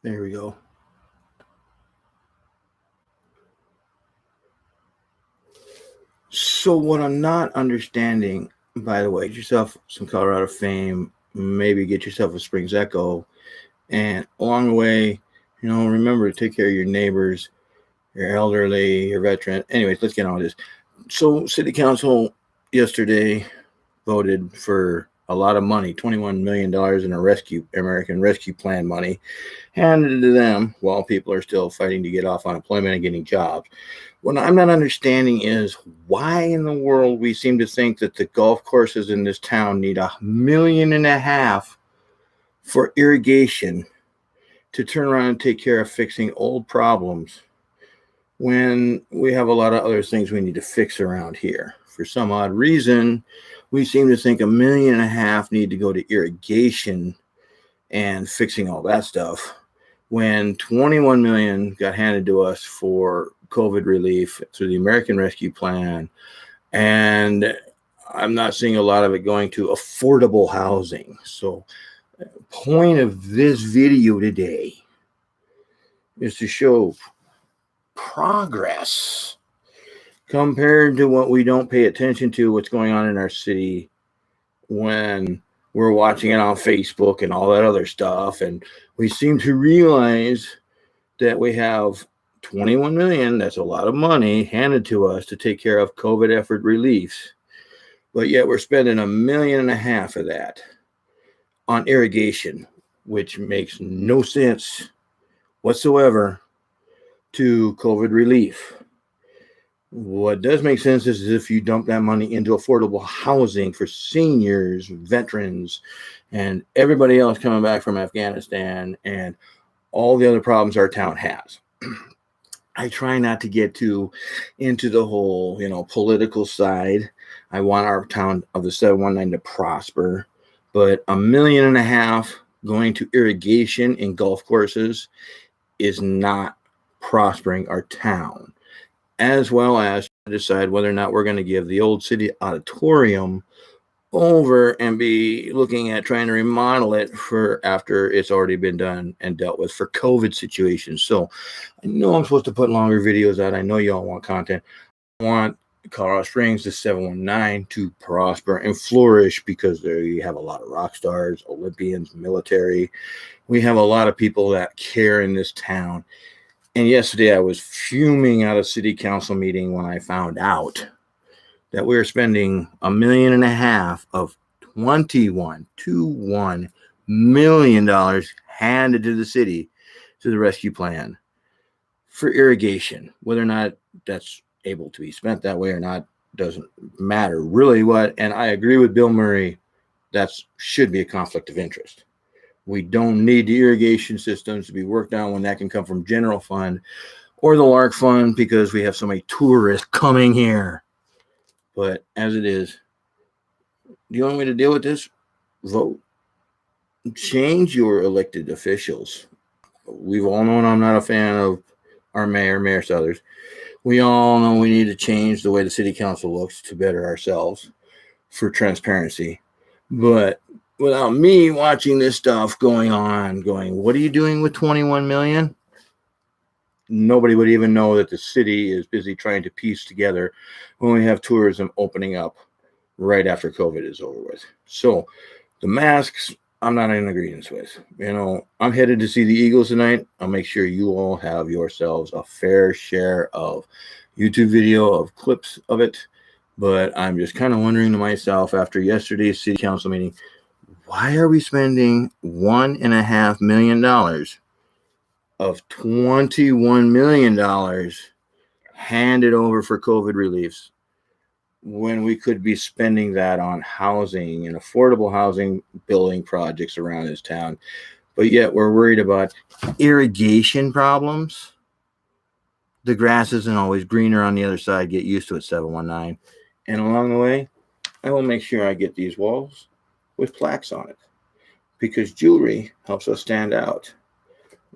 There we go. So what I'm not understanding, by the way, get yourself some Colorado F.A.M.E, maybe get yourself a Springs Echo, and along the way, remember to take care of your neighbors, your elderly, your veteran. Anyways, let's get on with this. So City Council yesterday voted for a lot of money, $21 million in American Rescue Plan money, handed to them while people are still fighting to get off unemployment and getting jobs. What I'm not understanding is why in the world we seem to think that the golf courses in this town need $1.5 million for irrigation to turn around and take care of fixing old problems when we have a lot of other things we need to fix around here. For some odd reason, we seem to think $1.5 million need to go to irrigation and fixing all that stuff, when 21 million got handed to us for COVID relief through the American Rescue Plan. And I'm not seeing a lot of it going to affordable housing. So point of this video today is to show progress compared to what we don't pay attention to, what's going on in our city when we're watching it on Facebook and all that other stuff. And we seem to realize that we have 21 million, that's a lot of money handed to us to take care of COVID effort reliefs. But yet we're spending $1.5 million of that on irrigation, which makes no sense whatsoever to COVID relief. What does make sense is if you dump that money into affordable housing for seniors, veterans, and everybody else coming back from Afghanistan and all the other problems our town has. I try not to get into the whole, political side. I want our town of the 719 to prosper, but $1.5 million going to irrigation in golf courses is not prospering our town, as well as decide whether or not we're going to give the old city auditorium over and be looking at trying to remodel it for after it's already been done and dealt with for COVID situations. So I know I'm supposed to put longer videos out. I know y'all want content. I want Colorado Springs, the 719, to prosper and flourish because there you have a lot of rock stars, Olympians, military. We have a lot of people that care in this town. And yesterday I was fuming at a city council meeting when I found out that we were spending $1.5 million of $21 million handed to the city to the rescue plan for irrigation. Whether or not that's able to be spent that way or not doesn't matter really. And I agree with Bill Murray, that should be a conflict of interest. We don't need the irrigation systems to be worked on when that can come from general fund or the Lark Fund because we have so many tourists coming here. But as it is, the only way to deal with this, vote. Change your elected officials. We've all known I'm not a fan of our Mayor Southers. We all know we need to change the way the city council looks to better ourselves for transparency. But without me watching this stuff going, what are you doing with 21 million? Nobody would even know that the city is busy trying to piece together when we have tourism opening up right after COVID is over with. So the masks, I'm not in agreement with. I'm headed to see the Eagles tonight. I'll make sure you all have yourselves a fair share of YouTube video of clips of it. But I'm just kind of wondering to myself after yesterday's city council meeting, why are we spending $1.5 million of $21 million handed over for COVID reliefs when we could be spending that on housing and affordable housing building projects around this town? But yet we're worried about irrigation problems. The grass isn't always greener on the other side. Get used to it, 719. And along the way, I will make sure I get these walls with plaques on it because jewelry helps us stand out.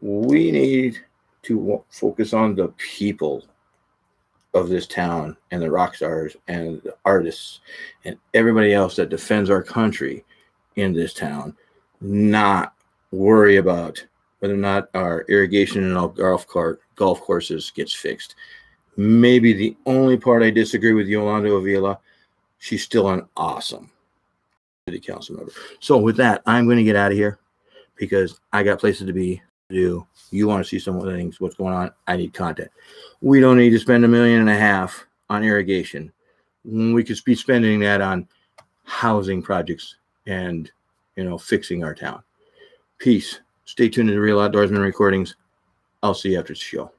We need to focus on the people of this town and the rock stars and the artists and everybody else that defends our country in this town, not worry about whether or not our irrigation and our golf courses gets fixed. Maybe the only part I disagree with Yolanda Avila, she's still an awesome city council member. So with that, I'm going to get out of here because I got places to be, to do. You want to see some of the things, what's going on. I need content. We don't need to spend $1.5 million on irrigation. We could be spending that on housing projects and, fixing our town. Peace. Stay tuned to the Real Outdoorsman recordings. I'll see you after the show.